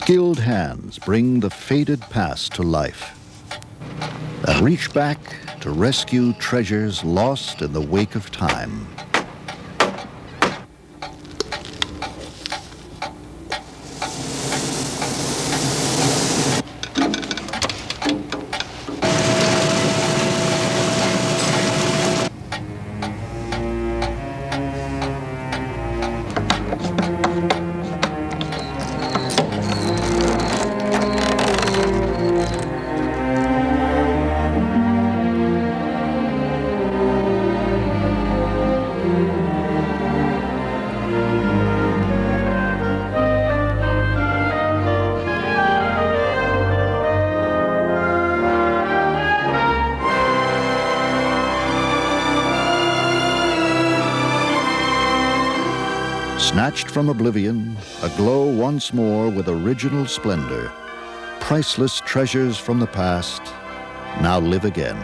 Skilled hands bring the faded past to life and reach back to rescue treasures lost in the wake of time. Snatched from oblivion, aglow once more with original splendor, priceless treasures from the past now live again.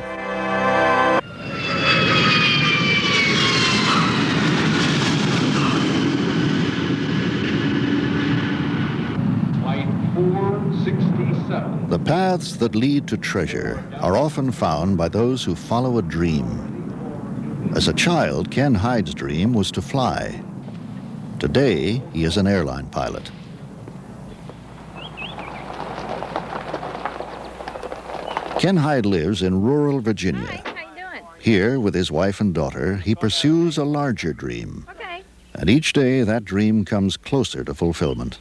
Flight 467. The paths that lead to treasure are often found by those who follow a dream. As a child, Ken Hyde's dream was to fly. Today, he is an airline pilot. Ken Hyde lives in rural Virginia. Hi, how you doing? Here, with his wife and daughter, he pursues a larger dream. Okay. And each day, that dream comes closer to fulfillment.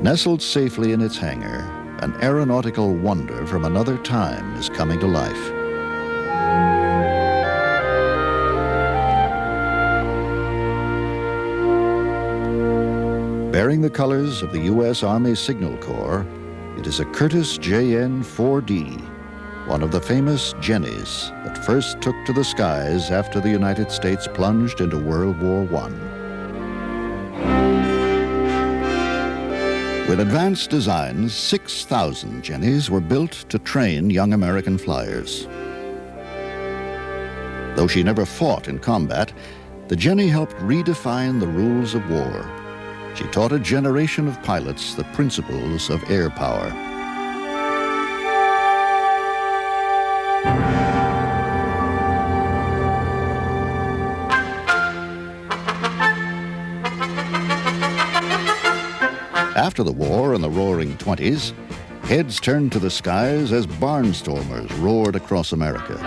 Nestled safely in its hangar, an aeronautical wonder from another time is coming to life. Bearing the colors of the U.S. Army Signal Corps, it is a Curtiss JN-4D, one of the famous Jennies that first took to the skies after the United States plunged into World War I. With advanced designs, 6,000 Jennies were built to train young American flyers. Though she never fought in combat, the Jenny helped redefine the rules of war. She taught a generation of pilots the principles of air power. After the war in the Roaring '20s, heads turned to the skies as barnstormers roared across America.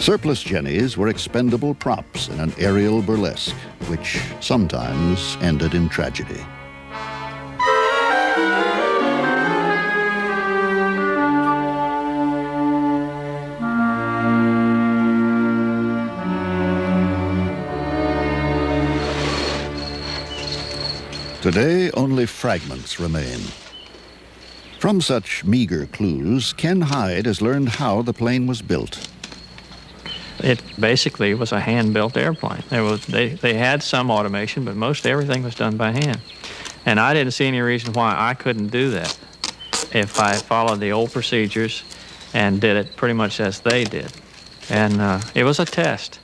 Surplus Jennies were expendable props in an aerial burlesque, which sometimes ended in tragedy. Today, only fragments remain. From such meager clues, Ken Hyde has learned how the plane was built. It basically was a hand-built airplane. They had some automation, but most everything was done by hand. And I didn't see any reason why I couldn't do that if I followed the old procedures and did it pretty much as they did. And it was a test.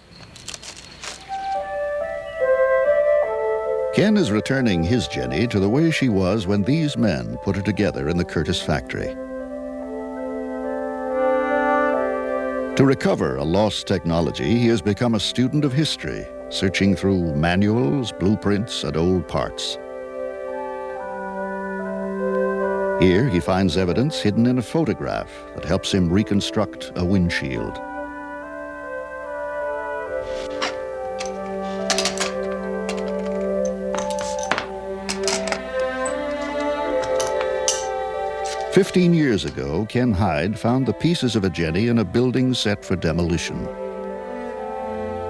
Ken is returning his Jenny to the way she was when these men put her together in the Curtiss factory. To recover a lost technology, he has become a student of history, searching through manuals, blueprints, and old parts. Here, he finds evidence hidden in a photograph that helps him reconstruct a windshield. 15 years ago, Ken Hyde found the pieces of a Jenny in a building set for demolition.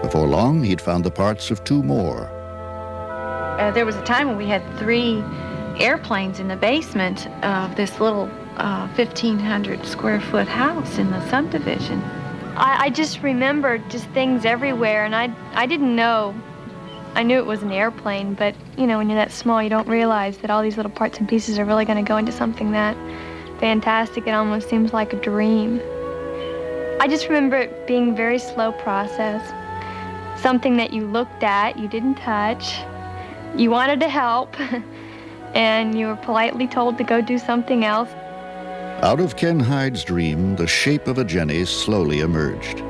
Before long, he'd found the parts of 2 more. There was a time when we had 3 airplanes in the basement of this little 1,500 square foot house in the subdivision. I just remembered just things everywhere, and I didn't know. I knew it was an airplane, but, you know, when you're that small, you don't realize that all these little parts and pieces are really going to go into something that fantastic. It almost seems like a dream. I just remember it being a very slow process, something that you looked at, you didn't touch, you wanted to help, and you were politely told to go do something else. Out of Ken Hyde's dream, the shape of a Jenny slowly emerged.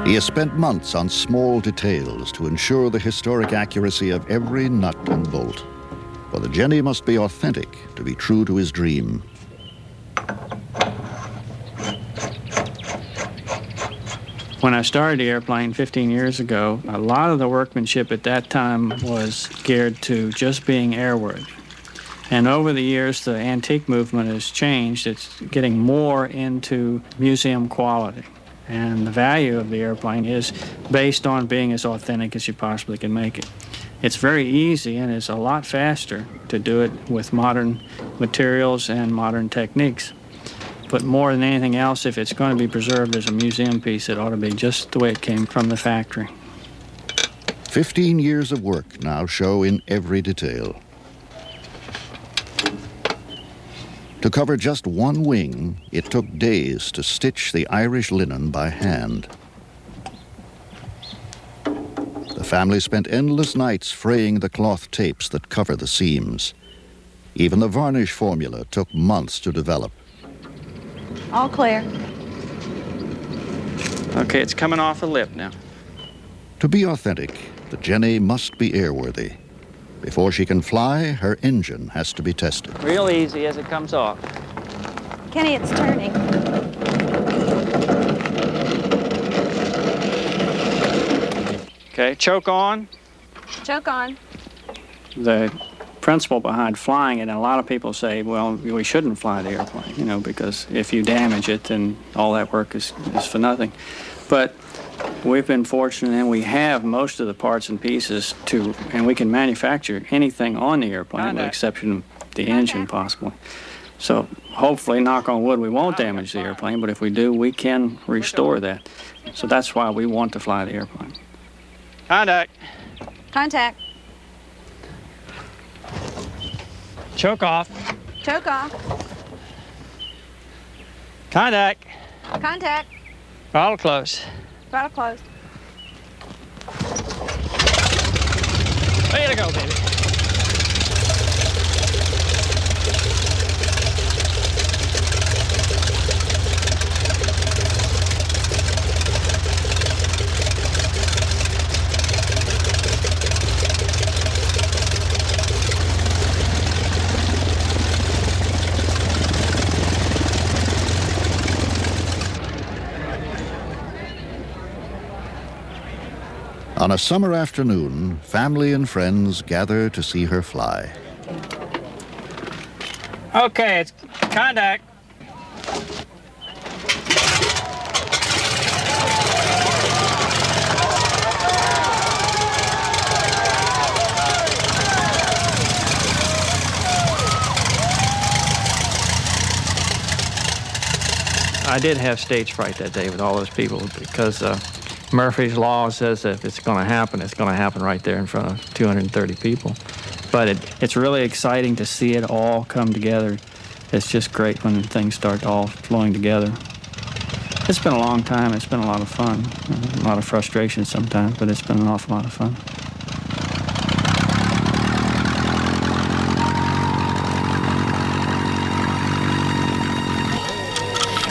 He has spent months on small details to ensure the historic accuracy of every nut and bolt. For the Jenny must be authentic to be true to his dream. When I started the airplane 15 years ago, a lot of the workmanship at that time was geared to just being airworthy. And over the years, the antique movement has changed. It's getting more into museum quality. And the value of the airplane is based on being as authentic as you possibly can make it. It's very easy, and it's a lot faster to do it with modern materials and modern techniques. But more than anything else, if it's going to be preserved as a museum piece, it ought to be just the way it came from the factory. 15 years of work now show in every detail. To cover just one wing, it took days to stitch the Irish linen by hand. The family spent endless nights fraying the cloth tapes that cover the seams. Even the varnish formula took months to develop. All clear. Okay, it's coming off the lip now. To be authentic, the Jenny must be airworthy. Before she can fly, her engine has to be tested. Real easy as it comes off. Kenny, it's turning. Okay, choke on. Choke on. The principle behind flying it, and a lot of people say, well, we shouldn't fly the airplane, you know, because if you damage it, then all that work is for nothing. But we've been fortunate, and we have most of the parts and pieces and we can manufacture anything on the airplane, with the exception of the engine, possibly. So hopefully, knock on wood, we won't damage the airplane, but if we do, we can restore that. So that's why we want to fly the airplane. Contact. Contact. Choke off. Choke off. Contact. Contact. Throttle close. Throttle closed. Way to go, baby. On a summer afternoon, family and friends gather to see her fly. Okay, it's contact. I did have stage fright that day with all those people because Murphy's Law says that if it's going to happen, it's going to happen right there in front of 230 people. But it's really exciting to see it all come together. It's just great when things start all flowing together. It's been a long time. It's been a lot of fun. A lot of frustration sometimes, but it's been an awful lot of fun.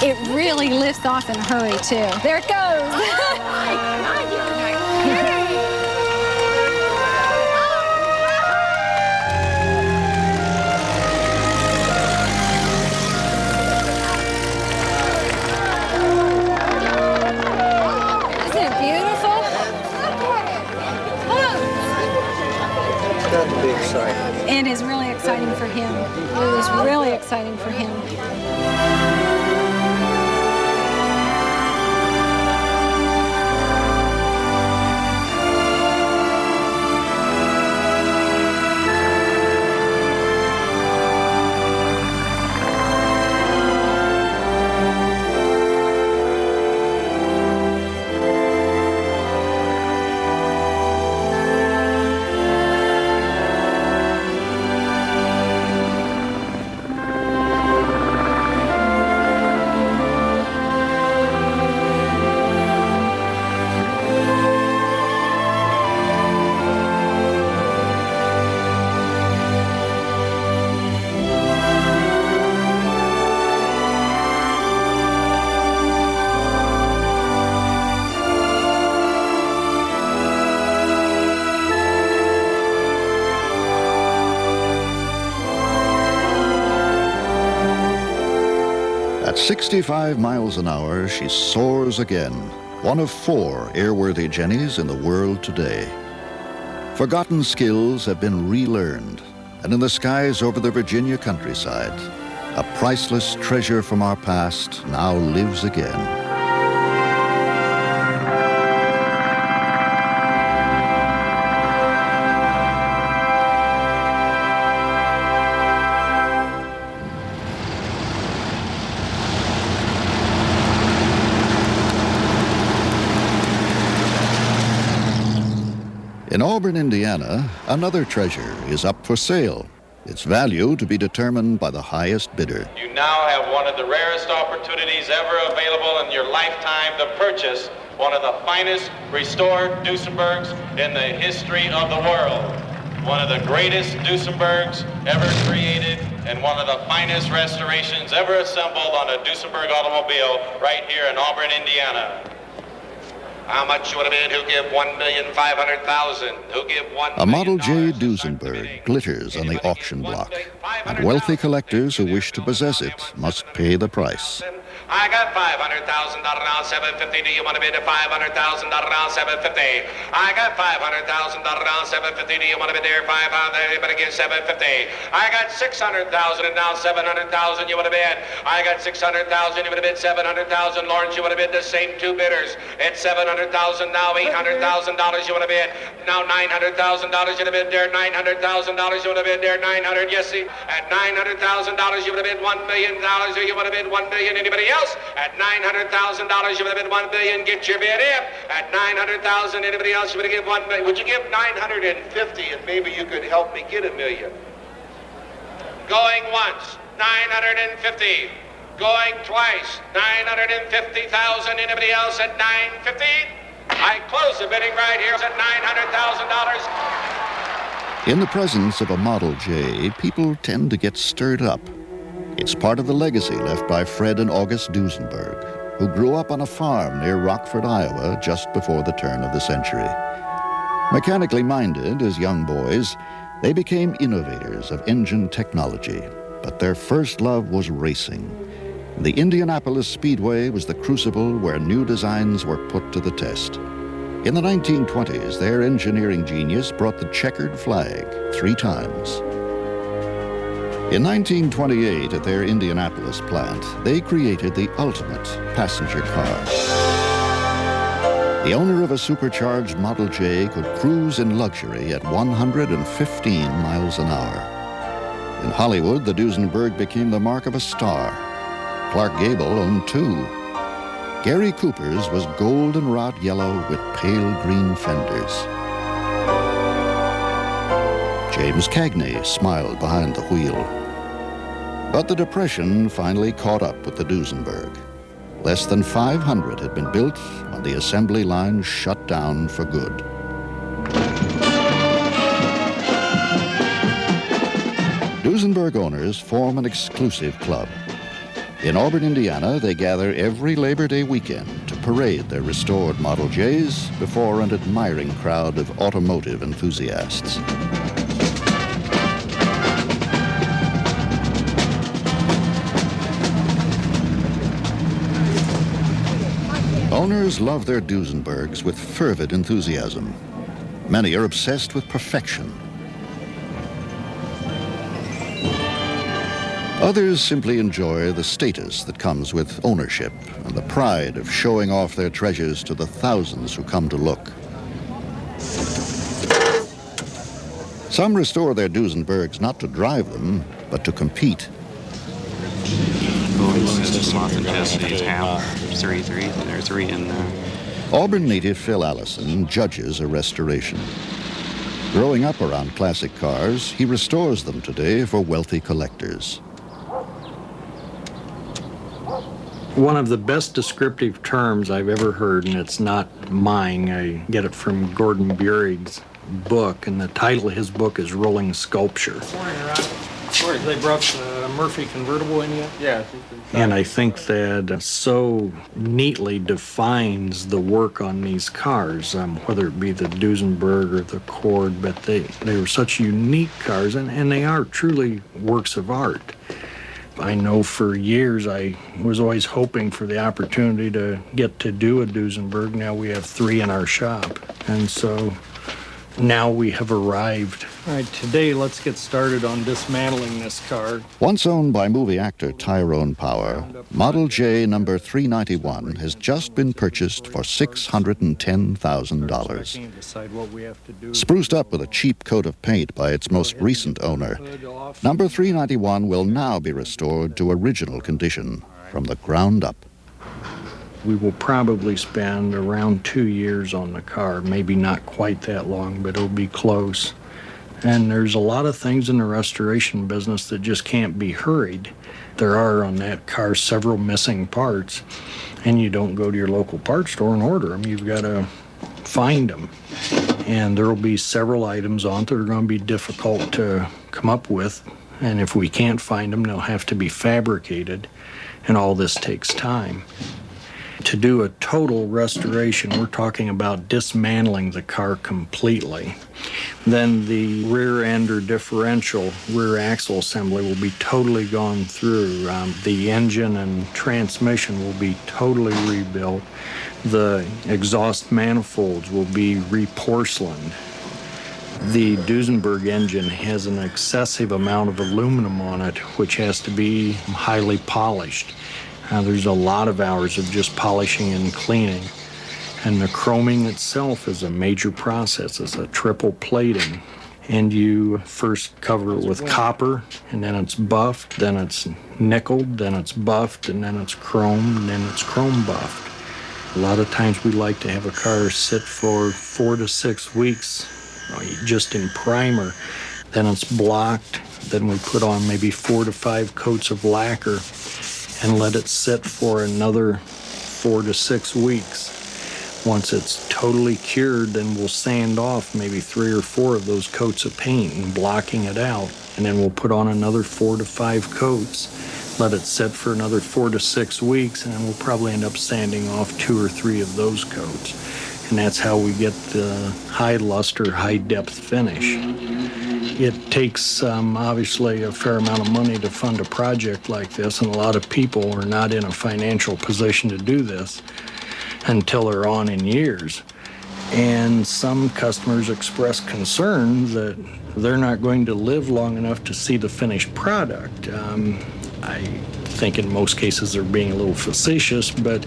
It really lifts off in a hurry, too. There it goes. Isn't it beautiful? got to be exciting. It is really exciting for him. It is really exciting for him. At 65 miles an hour, she soars again, one of 4 airworthy Jennies in the world today. Forgotten skills have been relearned, and in the skies over the Virginia countryside, a priceless treasure from our past now lives again. In Auburn, Indiana, another treasure is up for sale. Its value to be determined by the highest bidder. You now have one of the rarest opportunities ever available in your lifetime to purchase one of the finest restored Duesenbergs in the history of the world. One of the greatest Duesenbergs ever created and one of the finest restorations ever assembled on a Duesenberg automobile right here in Auburn, Indiana. How much you would have bid? Who give $1,500,000? Who give $1 million? A Model J Duesenberg glitters on the auction block, and wealthy collectors who wish to possess it must pay the price. I got $500,000 now, $750. Do you want to bid at $500,000 now, $750? I got $500,000 now, $750. Do you want to bid there? $500,000. Everybody give $750. I got $600,000 and now $700,000. You want to bid? I got $600,000. You want to bid $700,000. Lawrence, you want to bid the same 2 bidders at $700,000 now, $800,000. You want to bid now $900,000. You want to bid there? $900,000. You want to bid there? $900,000. Yes, see, at $900,000. You want to bid $1 million. Or you want to bid $1 million? Anybody else? At $900,000, you would have bid $1 billion. Get your bid in. At $900,000, anybody else you would have given $1 million. Would you give $950 and maybe you could help me get $1 million? Going once, $950. Going twice, $950,000. Anybody else at $950? I close the bidding right here at $900,000. In the presence of a Model J, people tend to get stirred up. It's part of the legacy left by Fred and August Duesenberg, who grew up on a farm near Rockford, Iowa, just before the turn of the century. Mechanically minded as young boys, they became innovators of engine technology, but their first love was racing. The Indianapolis Speedway was the crucible where new designs were put to the test. In the 1920s, their engineering genius brought the checkered flag 3 times. In 1928, at their Indianapolis plant, they created the ultimate passenger car. The owner of a supercharged Model J could cruise in luxury at 115 miles an hour. In Hollywood, the Duesenberg became the mark of a star. Clark Gable owned 2. Gary Cooper's was goldenrod yellow with pale green fenders. James Cagney smiled behind the wheel. But the Depression finally caught up with the Duesenberg. Less than 500 had been built when the assembly line shut down for good. Duesenberg owners form an exclusive club. In Auburn, Indiana, they gather every Labor Day weekend to parade their restored Model Js before an admiring crowd of automotive enthusiasts. Owners love their Duesenbergs with fervid enthusiasm. Many are obsessed with perfection. Others simply enjoy the status that comes with ownership and the pride of showing off their treasures to the thousands who come to look. Some restore their Duesenbergs not to drive them, but to compete. Three in there. Auburn native Phil Allison judges a restoration. Growing up around classic cars, he restores them today for wealthy collectors. One of the best descriptive terms I've ever heard, and it's not mine, I get it from Gordon Bureg's book, and the title of his book is Rolling Sculpture. Sorry, they brought the Murphy convertible in yet? Yeah. And I think that so neatly defines the work on these cars, whether it be the Duesenberg or the Cord, but they were such unique cars, and they are truly works of art. I know for years I was always hoping for the opportunity to get to do a Duesenberg. Now we have 3 in our shop, and so now we have arrived. All right, today let's get started on dismantling this car. Once owned by movie actor Tyrone Power, Model J number 391 has just been purchased for $610,000. Spruced up with a cheap coat of paint by its most recent owner, number 391 will now be restored to original condition from the ground up. We will probably spend around 2 years on the car, maybe not quite that long, but it'll be close. And there's a lot of things in the restoration business that just can't be hurried. There are on that car several missing parts, and you don't go to your local parts store and order them. You've got to find them. And there will be several items on it that are going to be difficult to come up with. And if we can't find them, they'll have to be fabricated, and all this takes time. To do a total restoration, we're talking about dismantling the car completely. Then the rear end or differential rear axle assembly will be totally gone through. The engine and transmission will be totally rebuilt. The exhaust manifolds will be reporcelained. The Duesenberg engine has an excessive amount of aluminum on it, which has to be highly polished. There's a lot of hours of just polishing and cleaning. And the chroming itself is a major process. It's a triple plating. And you first cover it with copper, and then it's buffed, then it's nickeled, then it's buffed, and then it's chromed, and then it's chrome buffed. A lot of times we like to have a car sit for 4 to 6 weeks just in primer. Then it's blocked. Then we put on maybe 4 to 5 coats of lacquer and let it sit for another 4 to 6 weeks. Once it's totally cured, then we'll sand off maybe 3 or 4 of those coats of paint and blocking it out. And then we'll put on another 4 to 5 coats, let it sit for another 4 to 6 weeks, and then we'll probably end up sanding off 2 or 3 of those coats. And that's how we get the high luster, high depth finish. It takes obviously a fair amount of money to fund a project like this, and a lot of people are not in a financial position to do this until they're on in years. And some customers express concern that they're not going to live long enough to see the finished product. I think in most cases they're being a little facetious, but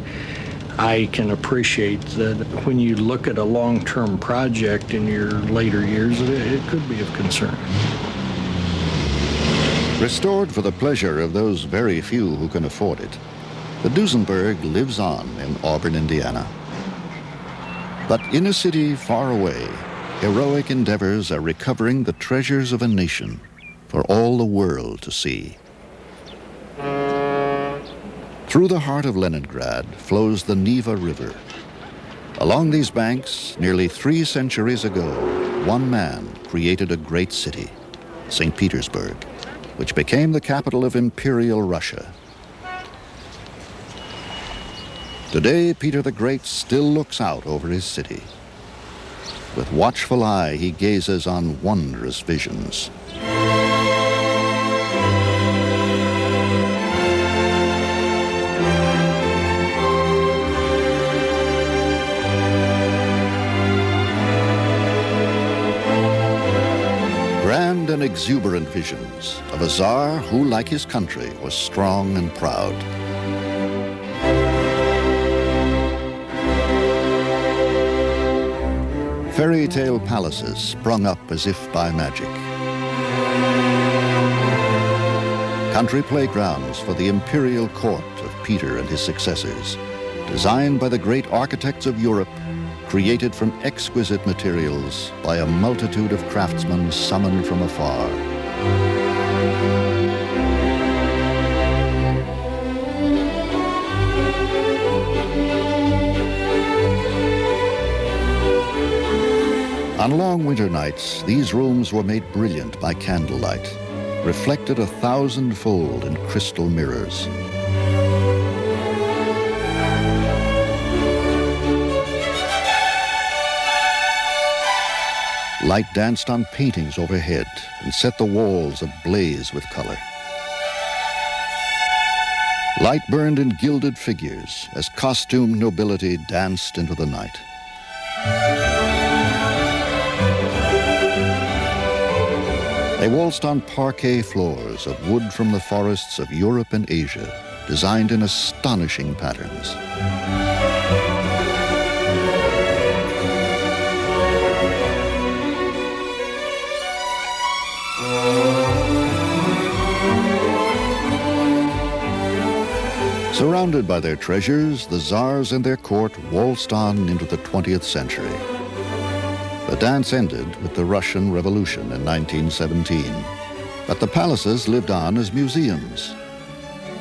I can appreciate that when you look at a long-term project in your later years, it could be of concern. Restored for the pleasure of those very few who can afford it, the Duesenberg lives on in Auburn, Indiana. But in a city far away, heroic endeavors are recovering the treasures of a nation for all the world to see. Through the heart of Leningrad flows the Neva River. Along these banks, nearly 3 centuries ago, one man created a great city, St. Petersburg, which became the capital of Imperial Russia. Today, Peter the Great still looks out over his city. With watchful eye, he gazes on wondrous visions. Grand grand and exuberant visions of a Tsar who, like his country, was strong and proud. Fairy tale palaces sprung up as if by magic. Country playgrounds for the imperial court of Peter and his successors, designed by the great architects of Europe, created from exquisite materials by a multitude of craftsmen summoned from afar. On long winter nights, these rooms were made brilliant by candlelight, reflected 1,000-fold in crystal mirrors. Light danced on paintings overhead and set the walls ablaze with color. Light burned in gilded figures as costumed nobility danced into the night. They waltzed on parquet floors of wood from the forests of Europe and Asia, designed in astonishing patterns. Surrounded by their treasures, the Tsars and their court waltzed on into the 20th century. The dance ended with the Russian Revolution in 1917, but the palaces lived on as museums.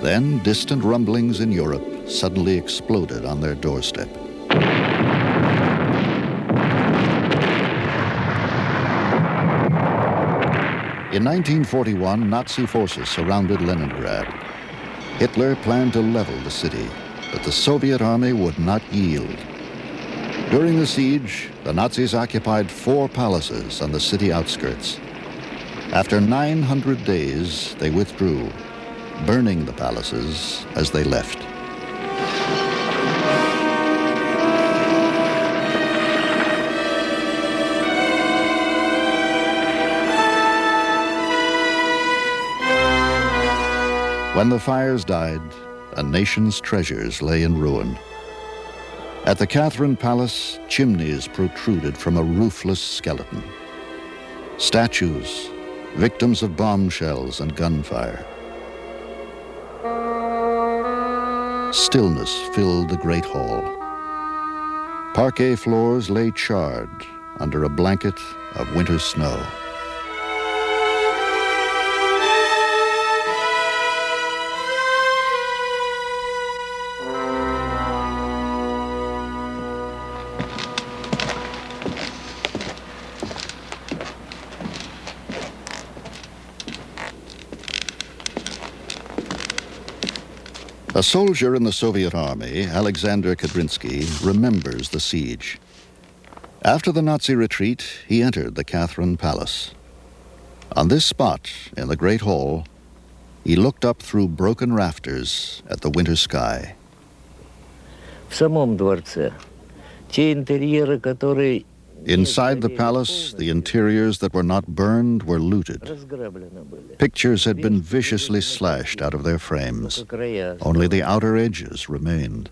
Then distant rumblings in Europe suddenly exploded on their doorstep. In 1941, Nazi forces surrounded Leningrad. Hitler planned to level the city, but the Soviet army would not yield. During the siege, the Nazis occupied 4 palaces on the city outskirts. After 900 days, they withdrew, burning the palaces as they left. When the fires died, a nation's treasures lay in ruin. At the Catherine Palace, chimneys protruded from a roofless skeleton. Statues, victims of bombshells and gunfire. Stillness filled the great hall. Parquet floors lay charred under a blanket of winter snow. A soldier in the Soviet army, Alexander Kadrinsky, remembers the siege. After the Nazi retreat, he entered the Catherine Palace. On this spot, in the Great Hall, he looked up through broken rafters at the winter sky. В самом дворце те интерьеры, которые Inside the palace, the interiors that were not burned were looted. Pictures had been viciously slashed out of their frames. Only the outer edges remained.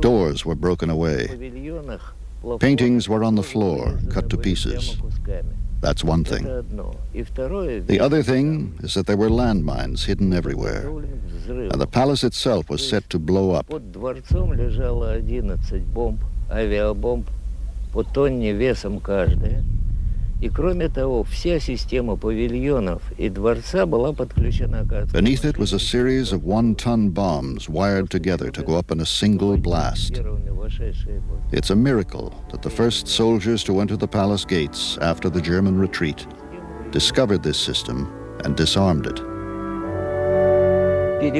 Doors were broken away. Paintings were on the floor, cut to pieces. That's one thing. The other thing is that there were landmines hidden everywhere, and the palace itself was set to blow up. Авиабомб по тонне весом каждая. И кроме того, вся система павильонов и дворца была подключена к... Beneath it was a series of 1-ton bombs wired together to go up in a single blast. It's a miracle that the first soldiers to enter the palace gates after the German retreat discovered this system and disarmed it. The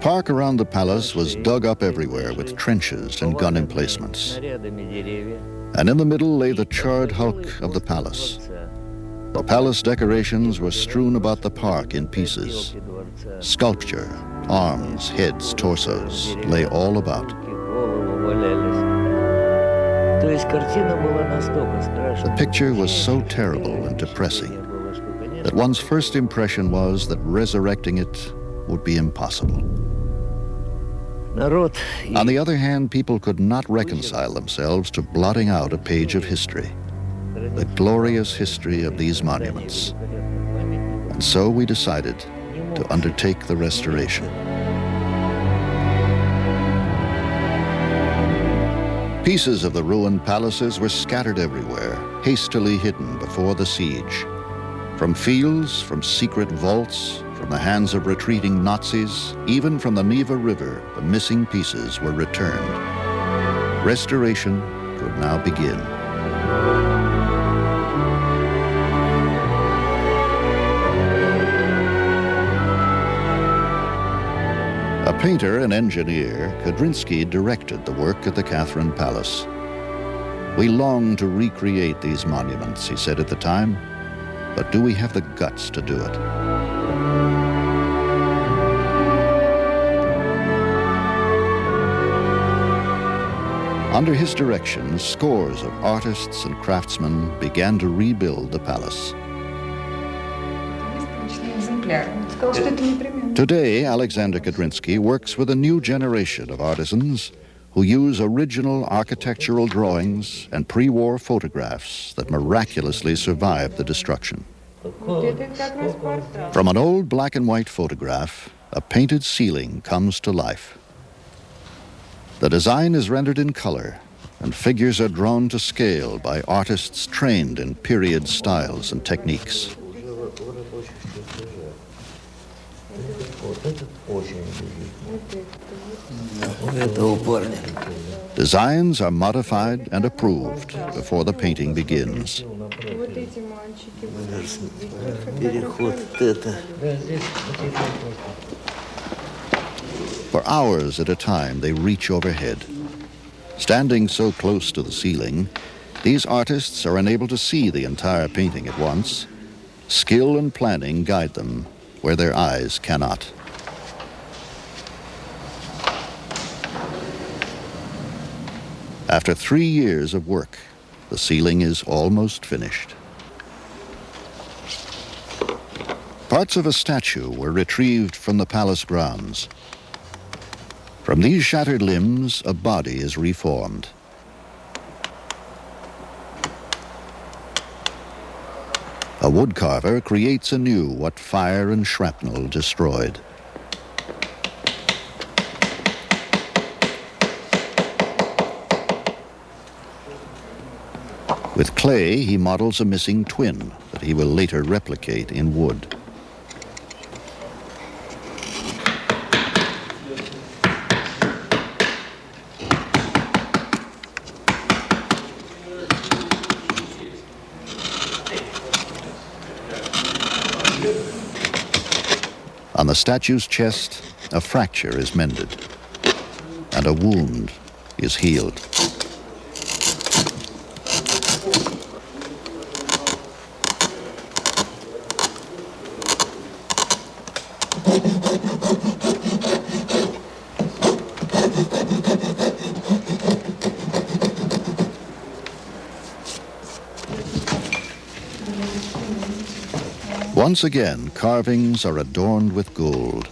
park around the palace was dug up everywhere with trenches and gun emplacements. And in the middle lay the charred hulk of the palace. The palace decorations were strewn about the park in pieces. Sculpture, arms, heads, torsos lay all about. The picture was so terrible and depressing that one's first impression was that resurrecting it would be impossible. On the other hand, people could not reconcile themselves to blotting out a page of history, the glorious history of these monuments. And so we decided to undertake the restoration. Pieces of the ruined palaces were scattered everywhere, hastily hidden before the siege. From fields, from secret vaults, from the hands of retreating Nazis, even from the Neva River, the missing pieces were returned. Restoration could now begin. A painter and engineer, Kudrinsky directed the work at the Catherine Palace. "We long to recreate these monuments," he said at the time, "but do we have the guts to do it?" Under his direction, scores of artists and craftsmen began to rebuild the palace. Today, Alexander Kudrinsky works with a new generation of artisans who use original architectural drawings and pre-war photographs that miraculously survived the destruction. From an old black and white photograph, a painted ceiling comes to life. The design is rendered in color, and figures are drawn to scale by artists trained in period styles and techniques. Designs are modified and approved before the painting begins. For hours at a time, they reach overhead. Standing so close to the ceiling, these artists are unable to see the entire painting at once. Skill and planning guide them where their eyes cannot. After 3 years of work, the ceiling is almost finished. Parts of a statue were retrieved from the palace grounds. From these shattered limbs, a body is reformed. A woodcarver creates anew what fire and shrapnel destroyed. With clay, he models a missing twin that he will later replicate in wood. On the statue's chest, a fracture is mended, and a wound is healed. Once again, carvings are adorned with gold.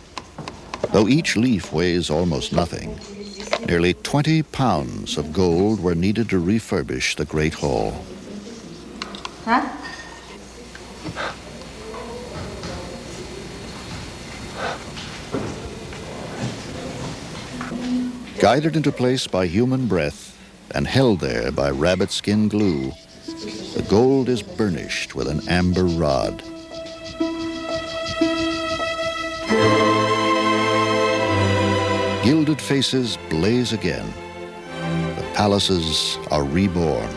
Though each leaf weighs almost nothing, nearly 20 pounds of gold were needed to refurbish the Great Hall. Huh? Guided into place by human breath and held there by rabbit skin glue, the gold is burnished with an amber rod. Gilded faces blaze again. The palaces are reborn.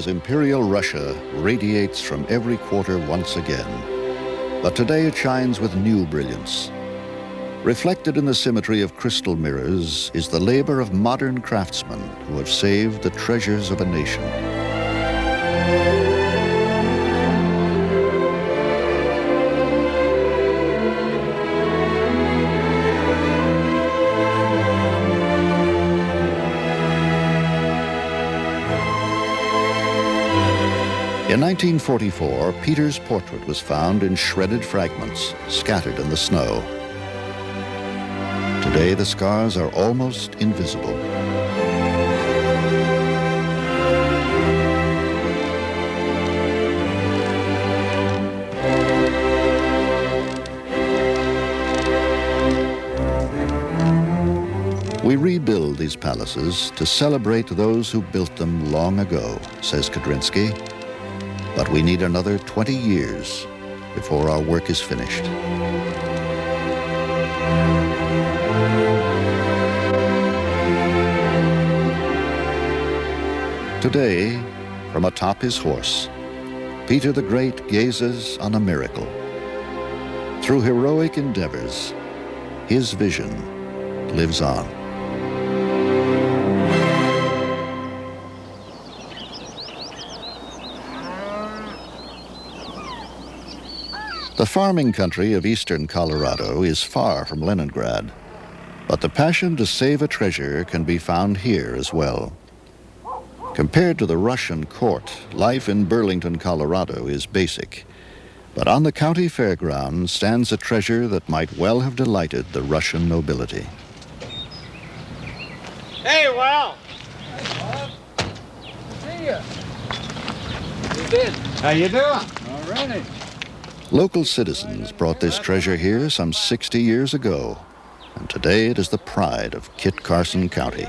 as Imperial Russia radiates from every quarter once again. But today it shines with new brilliance. Reflected in the symmetry of crystal mirrors is the labor of modern craftsmen who have saved the treasures of a nation. In 1944, Peter's portrait was found in shredded fragments, scattered in the snow. Today, the scars are almost invisible. We rebuild these palaces to celebrate those who built them long ago, says Kudrinsky. But we need another 20 years before our work is finished. Today, from atop his horse, Peter the Great gazes on a miracle. Through heroic endeavors, his vision lives on. The farming country of eastern Colorado is far from Leningrad, but the passion to save a treasure can be found here as well. Compared to the Russian court, life in Burlington, Colorado is basic, but on the county fairgrounds stands a treasure that might well have delighted the Russian nobility. Hey, Will! See ya. You did. How you doing? All righty. Local citizens brought this treasure here some 60 years ago, and today it is the pride of Kit Carson County.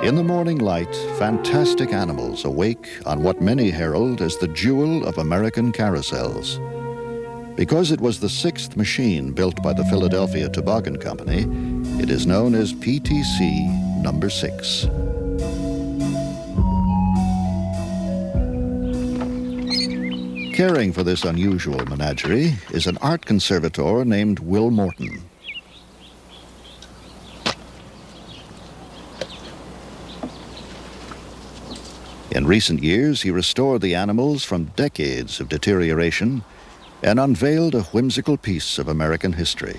In the morning light, fantastic animals awake on what many herald as the jewel of American carousels. Because it was the sixth machine built by the Philadelphia Toboggan Company, it is known as PTC number 6. Caring for this unusual menagerie is an art conservator named Will Morton. In recent years, he restored the animals from decades of deterioration and unveiled a whimsical piece of American history.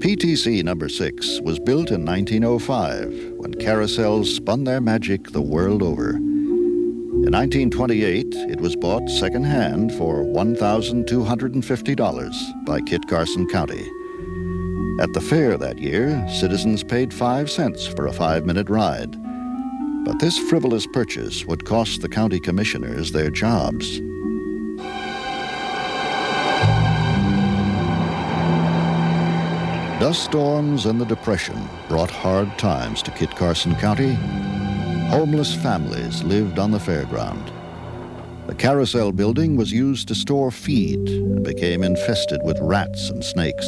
PTC number 6 was built in 1905 when carousels spun their magic the world over. In 1928, it was bought secondhand for $1,250 by Kit Carson County. At the fair that year, citizens paid 5 cents for a 5-minute ride. But this frivolous purchase would cost the county commissioners their jobs. Dust storms and the Depression brought hard times to Kit Carson County. Homeless families lived on the fairground. The carousel building was used to store feed and became infested with rats and snakes.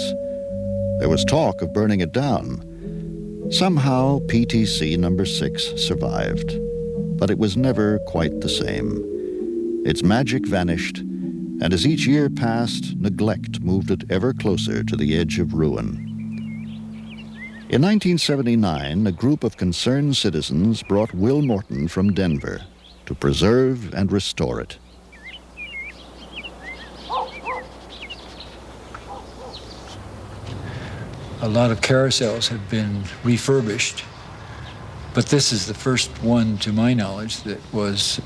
There was talk of burning it down. Somehow, PTC number 6 survived, but it was never quite the same. Its magic vanished, and as each year passed, neglect moved it ever closer to the edge of ruin. In 1979, a group of concerned citizens brought Will Morton from Denver to preserve and restore it. A lot of carousels have been refurbished, But this is the first one, to my knowledge, that was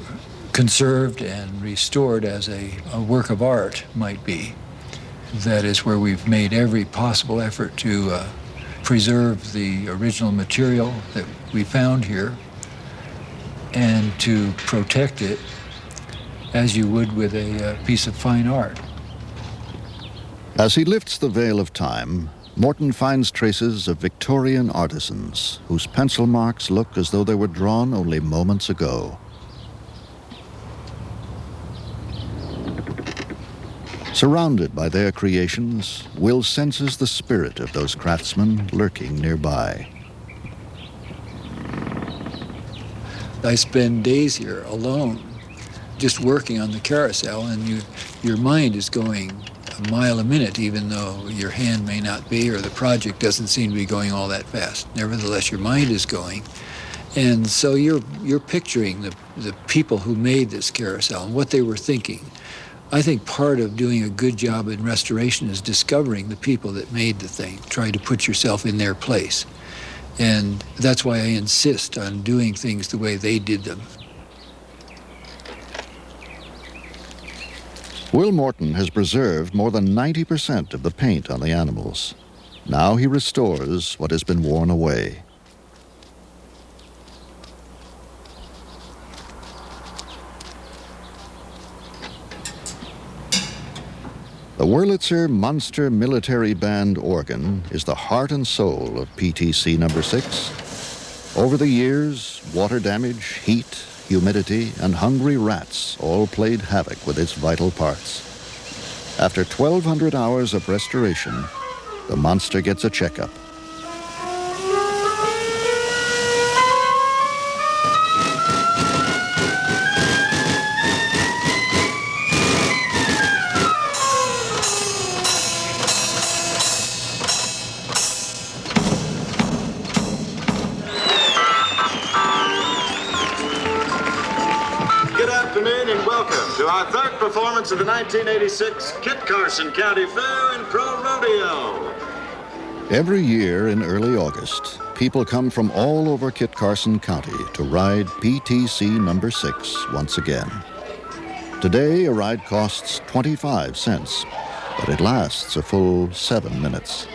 conserved and restored as a work of art might be. That is where we've made every possible effort to preserve the original material that we found here and to protect it as you would with a piece of fine art. As he lifts the veil of time, Morton finds traces of Victorian artisans whose pencil marks look as though they were drawn only moments ago. Surrounded by their creations, Will senses the spirit of those craftsmen lurking nearby. I spend days here alone, just working on the carousel, and your mind is going a mile a minute, even though your hand may not be, or the project doesn't seem to be going all that fast. Nevertheless, your mind is going. And so you're picturing the people who made this carousel and what they were thinking. I think part of doing a good job in restoration is discovering the people that made the thing, try to put yourself in their place. And that's why I insist on doing things the way they did them. Will Morton has preserved more than 90% of the paint on the animals. Now he restores what has been worn away. The Wurlitzer Monster Military Band organ is the heart and soul of PTC number 6. Over the years, water damage, heat, humidity, and hungry rats all played havoc with its vital parts. After 1,200 hours of restoration, the monster gets a checkup. To our third performance of the 1986 Kit Carson County Fair and Pro Rodeo. Every year in early August, people come from all over Kit Carson County to ride PTC number 6 once again. Today, a ride costs 25 cents, but it lasts a full 7 minutes.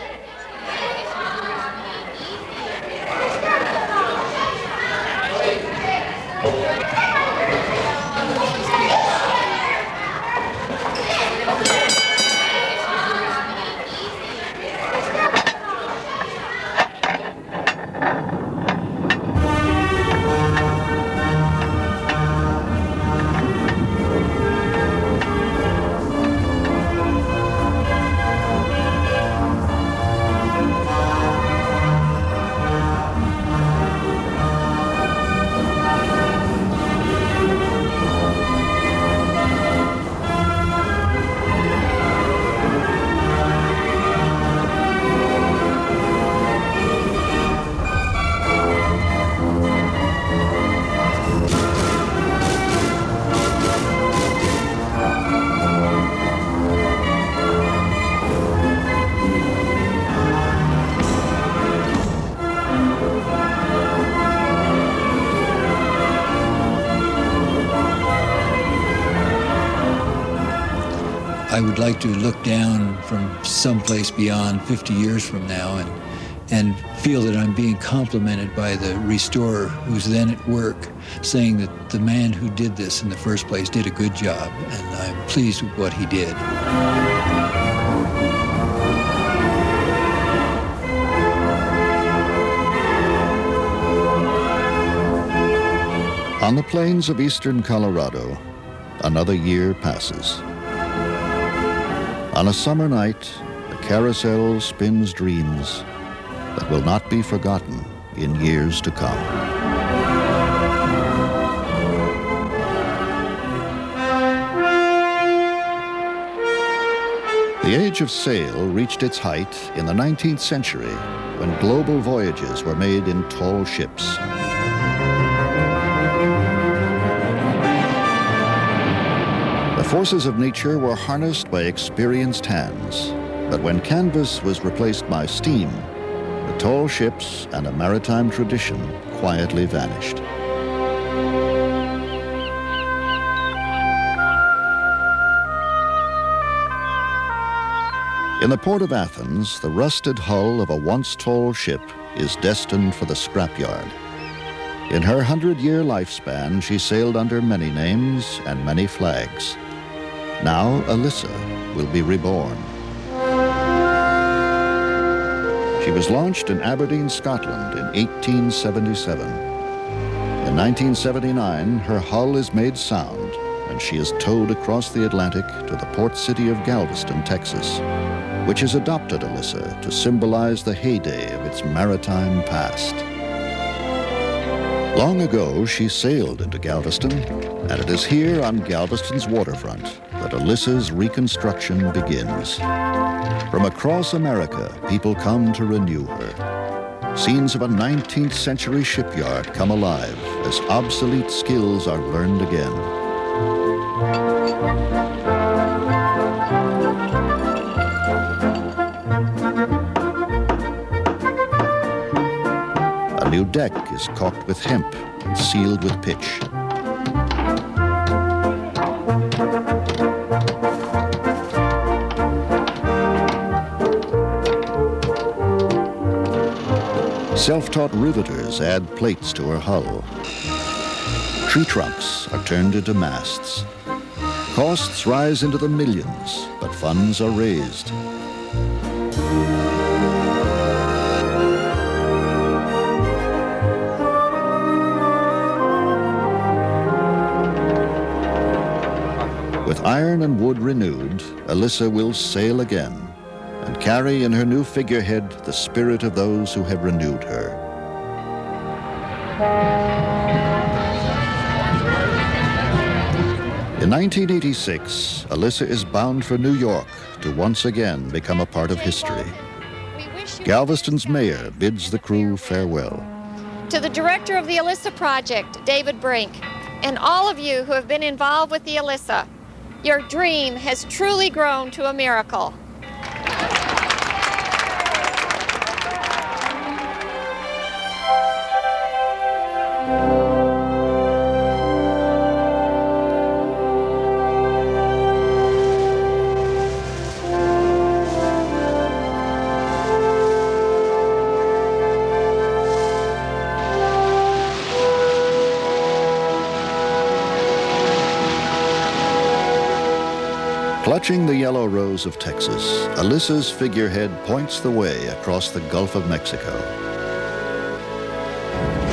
I would like to look down from someplace beyond 50 years from now and feel that I'm being complimented by the restorer who's then at work, saying that the man who did this in the first place did a good job, and I'm pleased with what he did. On the plains of eastern Colorado, another year passes. On a summer night, the carousel spins dreams that will not be forgotten in years to come. The age of sail reached its height in the 19th century when global voyages were made in tall ships. The forces of nature were harnessed by experienced hands, but when canvas was replaced by steam, the tall ships and a maritime tradition quietly vanished. In the port of Athens, the rusted hull of a once tall ship is destined for the scrapyard. In her 100-year lifespan, she sailed under many names and many flags. Now, Alyssa will be reborn. She was launched in Aberdeen, Scotland in 1877. In 1979, her hull is made sound, and she is towed across the Atlantic to the port city of Galveston, Texas, which has adopted Alyssa to symbolize the heyday of its maritime past. Long ago, she sailed into Galveston, and it is here on Galveston's waterfront that Alyssa's reconstruction begins. From across America, people come to renew her. Scenes of a 19th century shipyard come alive as obsolete skills are learned again. A new deck is caulked with hemp and sealed with pitch. Self-taught riveters add plates to her hull. Tree trunks are turned into masts. Costs rise into the millions, but funds are raised. With iron and wood renewed, Alyssa will sail again and carry in her new figurehead the spirit of those who have renewed her. In 1986, Alyssa is bound for New York to once again become a part of history. Galveston's mayor bids the crew farewell. To the director of the Alyssa Project, David Brink, and all of you who have been involved with the Alyssa, your dream has truly grown to a miracle. Clutching the yellow rose of Texas, Alyssa's figurehead points the way across the Gulf of Mexico.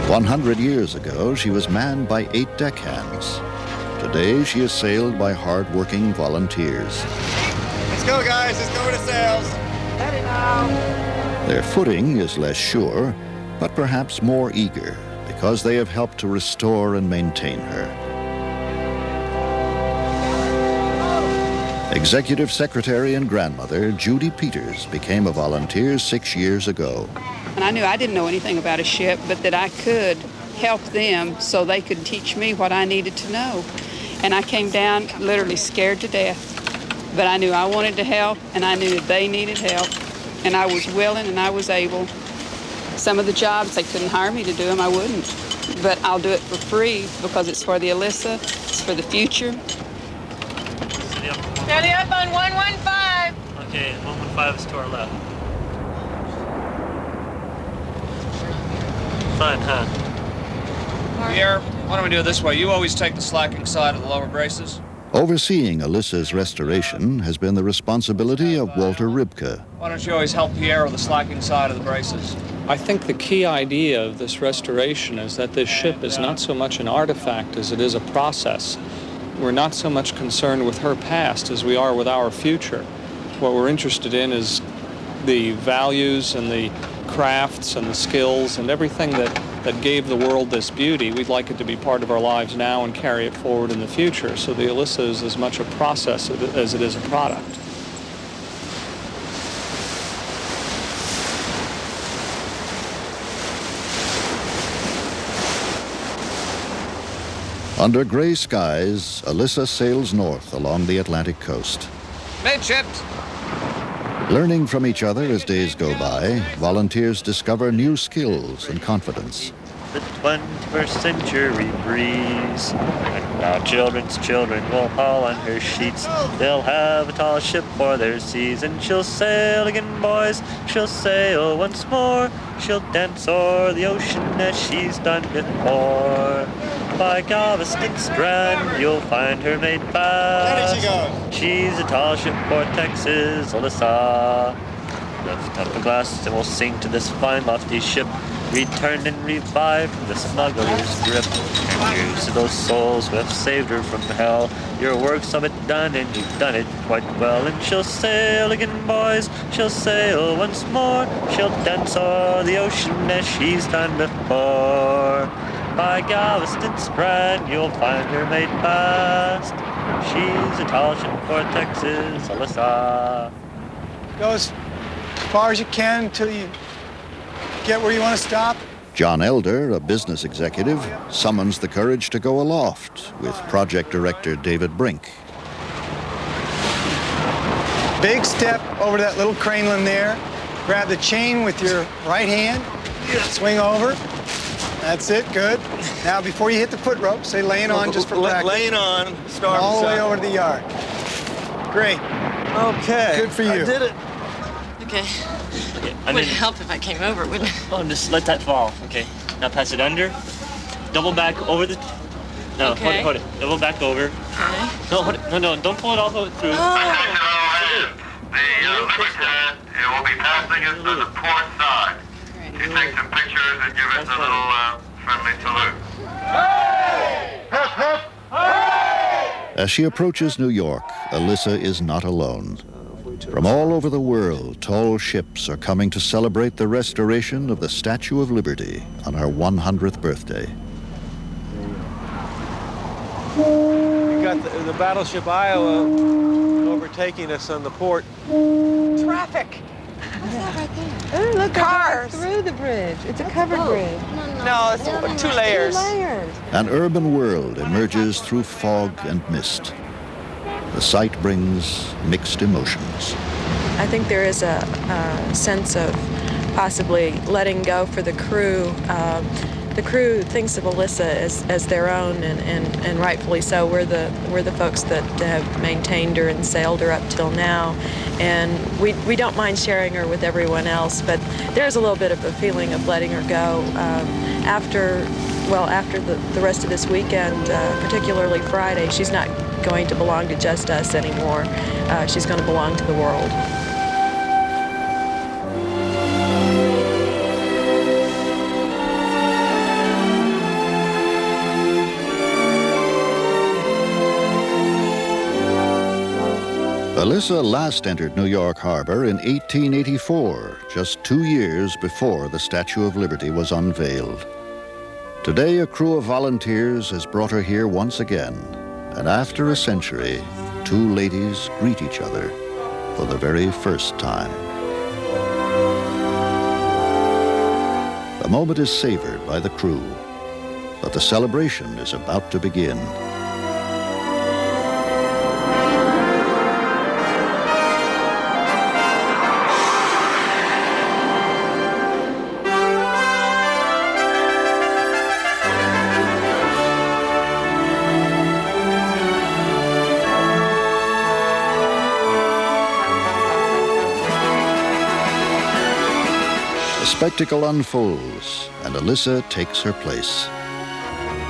100 years ago, she was manned by 8 deckhands. Today, she is sailed by hard-working volunteers. Let's go, guys. Let's go to sails. Ready now. Their footing is less sure, but perhaps more eager, because they have helped to restore and maintain her. Executive Secretary and grandmother Judy Peters became a volunteer 6 years ago. And I knew I didn't know anything about a ship, but that I could help them so they could teach me what I needed to know. And I came down literally scared to death. But I knew I wanted to help, and I knew that they needed help. And I was willing and I was able. Some of the jobs, they couldn't hire me to do them, I wouldn't. But I'll do it for free because it's for the Alyssa, it's for the future. Steady up on 115. Okay, 115 is to our left. Fine, huh? Pierre, why don't we do it this way? You always take the slacking side of the lower braces. Overseeing Alyssa's restoration has been the responsibility of Walter Ribka. Why don't you always help Pierre with the slacking side of the braces? I think the key idea of this restoration is that this ship is not so much an artifact as it is a process. We're not so much concerned with her past as we are with our future. What we're interested in is the values and the crafts and the skills and everything that gave the world this beauty. We'd like it to be part of our lives now and carry it forward in the future. So the Alyssa is as much a process as it is a product. Under gray skies, Alyssa sails north along the Atlantic coast. Midships! Learning from each other as days go by, volunteers discover new skills and confidence. The 21st century breeze. And now children's children will haul on her sheets. They'll have a tall ship for their seas. And she'll sail again, boys. She'll sail once more. She'll dance o'er the ocean as she's done before. By Galveston Strand, you'll find her made fast. Where did she go? She's a tall ship for Texas, Alyssa. Lift up a glass and we'll sing to this fine lofty ship, returned and revived from the smuggler's grip. And here's to those souls who have saved her from hell. Your work's of it done, and you've done it quite well. And she'll sail again, boys. She'll sail once more. She'll dance o'er the ocean as she's done before. By Galveston Strand, you'll find her made fast. She's a tall ship for Texas, Alyssa. Go as far as you can until you get where you want to stop. John Elder, a business executive, summons the courage to go aloft with project director David Brink. Big step over that little craneline there. Grab the chain with your right hand. Swing over. That's it, good. Now, before you hit the foot rope, say laying on just for practice. Laying on, start all the way over to the yard. Great. Okay. Good for you. I did it. Okay. I Would help if I came over, wouldn't it? Oh, just let that fall. Okay. Now pass it under. Double back over the. No, Okay. hold it. Double back over. Okay. No, hold it. No, don't pull it all the way through. The Libertad, it will be passing us to the port side. You take some pictures and give us a little friendly salute. As she approaches New York, Alyssa is not alone. From all over the world, tall ships are coming to celebrate the restoration of the Statue of Liberty on her 100th birthday. We got the battleship Iowa overtaking us on the port. Traffic. What's that right there? Oh, look, Cars. Through the bridge. It's a covered bridge. No, it's two layers. 2 layers. An urban world emerges through fog and mist. The sight brings mixed emotions. I think there is a sense of possibly letting go for the crew. The crew thinks of Alyssa as their own, and rightfully so. We're the folks that have maintained her and sailed her up till now, and we don't mind sharing her with everyone else. But there's a little bit of a feeling of letting her go after the rest of this weekend, particularly Friday. She's not going to belong to just us anymore. She's going to belong to the world. Alyssa last entered New York Harbor in 1884, just 2 years before the Statue of Liberty was unveiled. Today, a crew of volunteers has brought her here once again, and after a century, two ladies greet each other for the very first time. The moment is savored by the crew, but the celebration is about to begin. The spectacle unfolds, and Alyssa takes her place.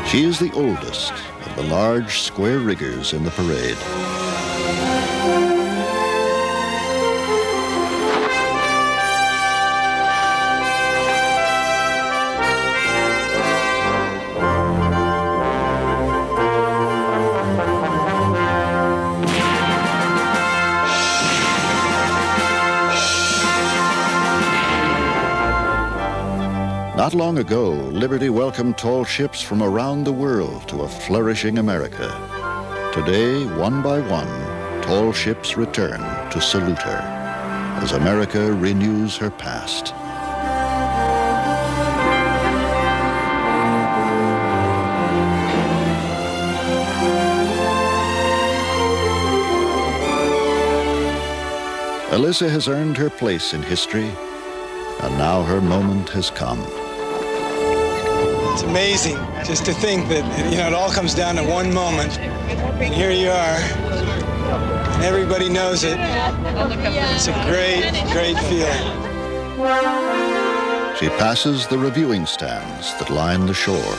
She is the oldest of the large square riggers in the parade. Not long ago, Liberty welcomed tall ships from around the world to a flourishing America. Today, one by one, tall ships return to salute her as America renews her past. Alyssa has earned her place in history, and now her moment has come. It's amazing just to think that, it all comes down to one moment. And here you are. And everybody knows it. It's a great, great feeling. She passes the reviewing stands that line the shore.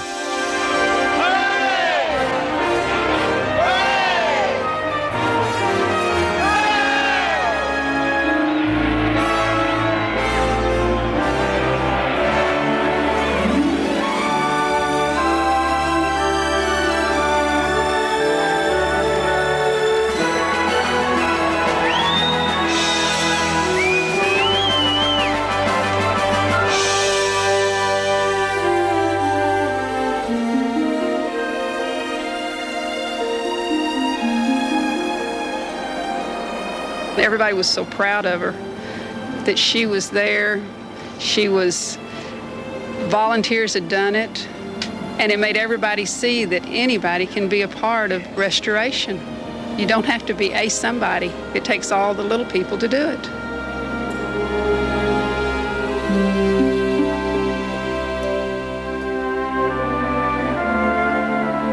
Everybody was so proud of her that she was there. Volunteers had done it, and it made everybody see that anybody can be a part of restoration. You don't have to be a somebody. It takes all the little people to do it.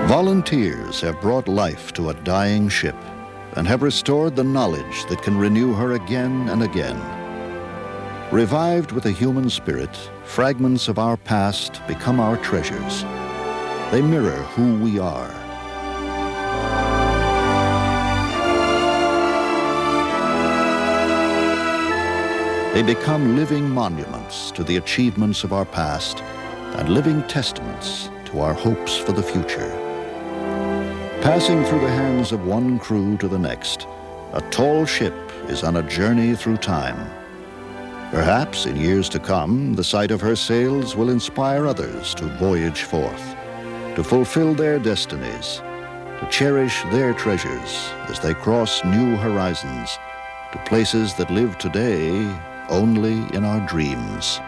Volunteers have brought life to a dying ship and have restored the knowledge that can renew her again and again. Revived with a human spirit, fragments of our past become our treasures. They mirror who we are. They become living monuments to the achievements of our past and living testaments to our hopes for the future. Passing through the hands of one crew to the next, a tall ship is on a journey through time. Perhaps in years to come, the sight of her sails will inspire others to voyage forth, to fulfill their destinies, to cherish their treasures as they cross new horizons to places that live today only in our dreams.